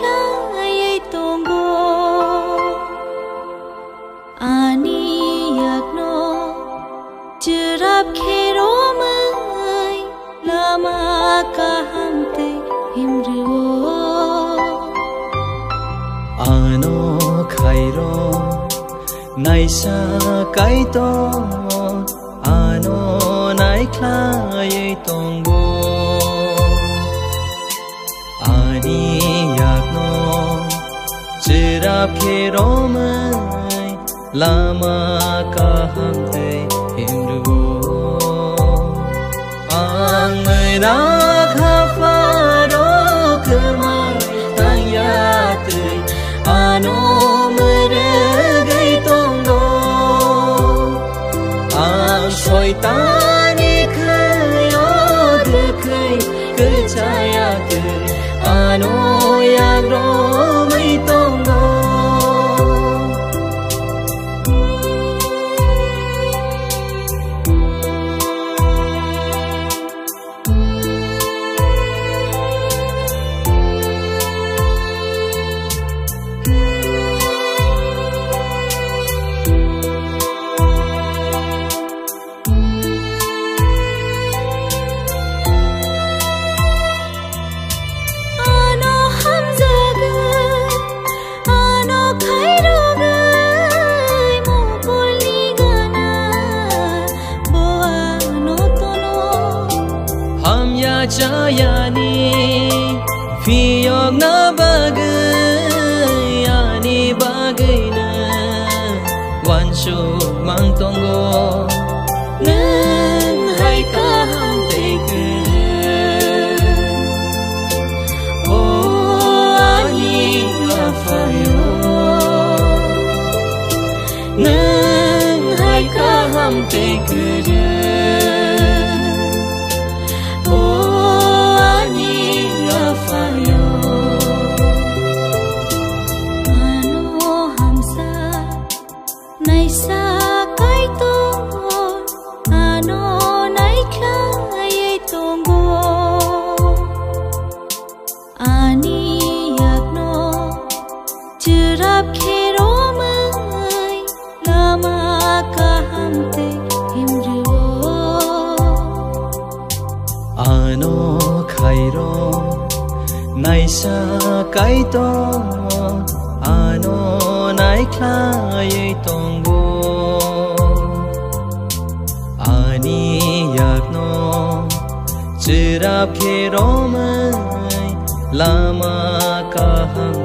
khai tông go ani yak no chirap khero mai lama ka hamte himru ano khairo naisa kai to ano nai khai tong go ani yak no chirap khero mai lama ka hamte himru ang mai na kha fa ro khamai tang ya tui ano mere gai tong go ang soi tani khayo dekhai ke chaya tui ano ya ro mai tong go Jayani Fiyog na bagay Yani bagay na Wanshu mang tonggo Nang hay kahamte ka Oh ani kafayo Nang hay kahamte ka ano khairo naisa kai to ano nai khai tonggo ani yak no chirap khero mai lama ka ham